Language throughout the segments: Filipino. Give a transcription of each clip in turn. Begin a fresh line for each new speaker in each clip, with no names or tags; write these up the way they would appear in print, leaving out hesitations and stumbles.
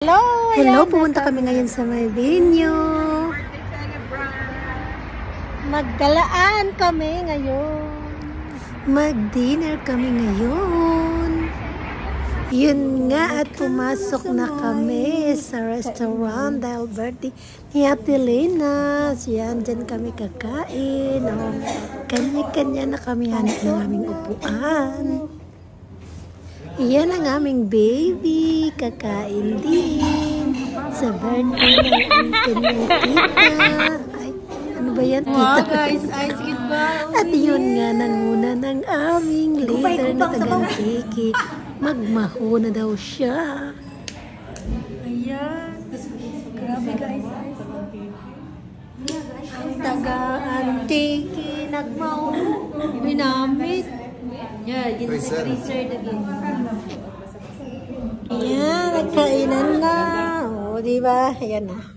Hello!
Hello, pupunta kami ngayon sa may venue.
Maggalaan kami ngayon.
Mag-dinner kami ngayon. Yun nga at pumasok na kami sa restaurant dahil birthday ni Ate Lena. Yan, dyan kami kakain. Kanya-kanya na kami hanap ng aming upuan. Iyan ang aming baby, kakain din sa birthday ng kanyang tita. Ay, ano ba yan, tita?
Wow, guys, ice cream ba?
At yun nga nanguna ng aming leader na tagang-tiki. Magmaho na daw siya.
Ayan. Grabe, guys. Ang taga-antiki, nagmaho. Binamit. Yeah, yun sa freezer again.
Ayan, nagkainan na. O, diba? Ayan na.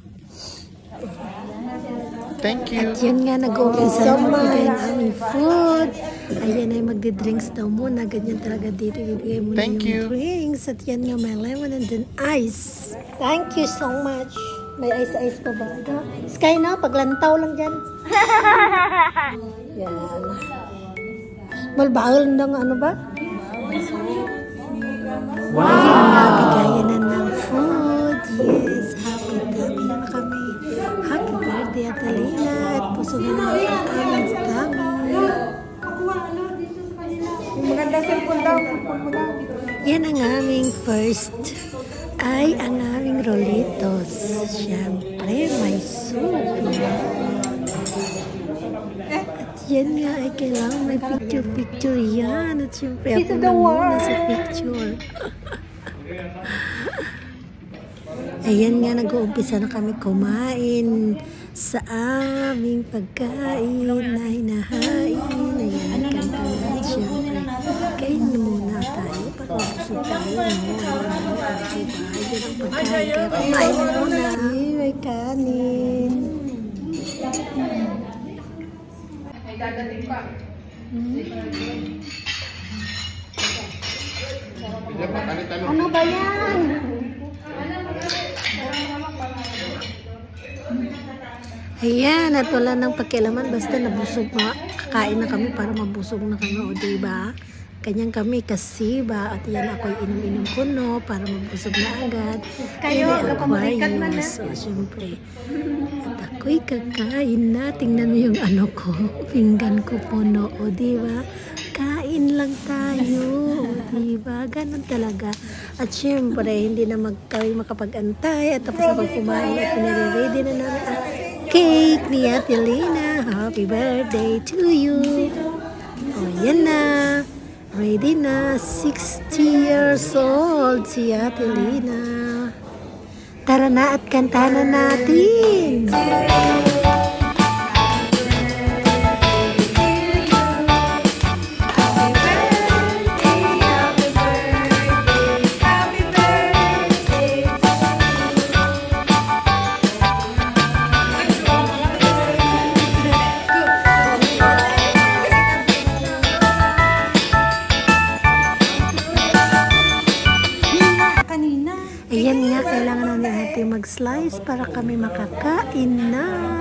Thank you.
At yun nga, nag-umpisa na magbigay ng aming food. Ayan ay magdi-drinks daw muna. Ganyan talaga dito. Ibigay muna
Thank you.
yung drinks. At yan nga, may lemon and then ice. Thank you so much. May ice-ice pa ba? Sky na, paglantaw lang dyan. Yan. Malbahal ng ano ba? Wow! Ayun nga, bigayan na ng food. Yes, happy dami na kami. Happy birthday, Ate Lena. At puso na naman ang aming dami.
Maganda cellphone daw.
Yan ang aming first. Ay, ang aming rolitos. Siyempre, may soup. Yan nga ay kailangan may picture-picture yan. At syempre ako na muna sa picture. Ayan nga, nag-uumpisa na kami kumain sa aming pagkain na hinahain. Ayan, kanta na syempre. Kain na muna tayo para mabusog tayo. Ayan ang pagkain. Kaya kumain muna. May kanin.
Dadating pa.
Ano ba yan?
Ayan, at wala nang pakialaman. Basta nabusog na. Kakain na kami para mabusog na kami. O diba? Ganyan kami kasi ba? At yan ako'y inom-inom ko no para mabusog na agad.
Kayo,
Aquarius. Man na. So, syempre. At ako'y kakain na. Tingnan mo yung ano ko. Pinggan ko puno. O diba? Kain lang tayo. O diba? Ganun talaga. At syempre, hindi na kami makapag-antay. At tapos ako kumain at pinare-ready na namin ang cake ni Ate Lena. Happy birthday to you. O yan na. Ready na, 60 years old si Ate Lena. Tara na at kanta na natin. Ayan nga, kailangan na ni Ate mag-slice para kami makakain na.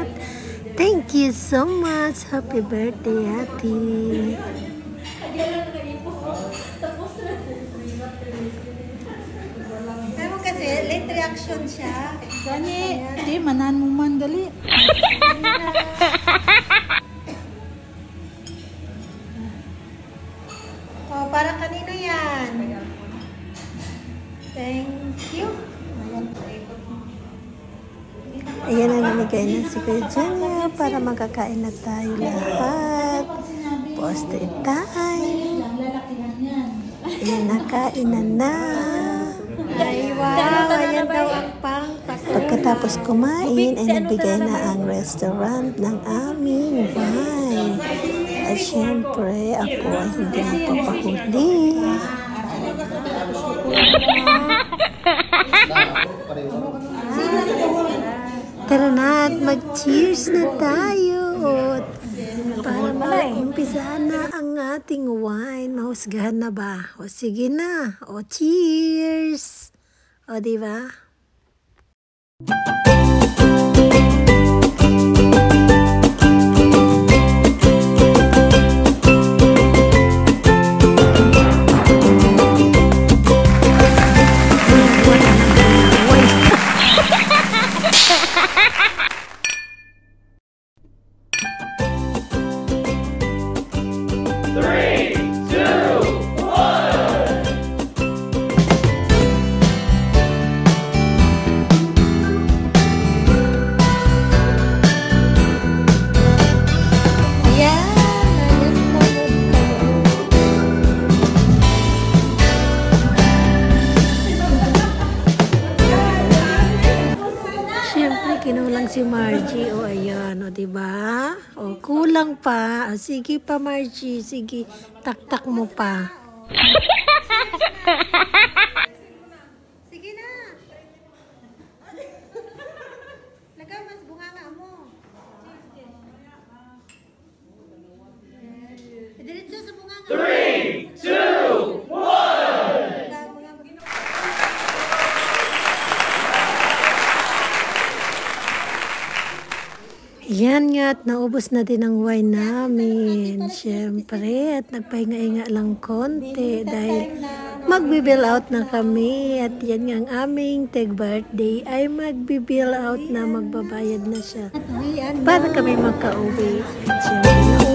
Thank you so much. Happy birthday, Ate.
Ano kasi, late reaction siya.
Gani, di, manahan mo man, dali.
Oh, para kanino yan? Thank you.
Ayan na, namigay na si Kuya Janya para makakain na tayo lahat. Poster time. Ayan, nakain na.
Ay, wow. Ayan daw ang
Pagkatapos kumain, ay nagbigay na ang restaurant ng aming wine. At syempre, ako ay hindi magpapahuli. Tara na at mag-cheers na tayo. Para mag-umpisahan na ang ating wine. Mahusgahan na ba? O sige na. O cheers. O diba? Kinulang si Margie, o ayan, o diba? O kulang pa, o sige pa Margie, sige, taktak mo pa.
Sige na. Lagay mas bunganga mo. Diretso sa bunganga. 3, 2, 1.
Yan nga at naubos na din ang wine namin. Siyempre, at nagpahinga-hinga lang konti dahil magbibill out na kami. At yan nga ang aming tag-birthday ay magbibill out na, magbabayad na siya para kami magka-uwi. At siyempre,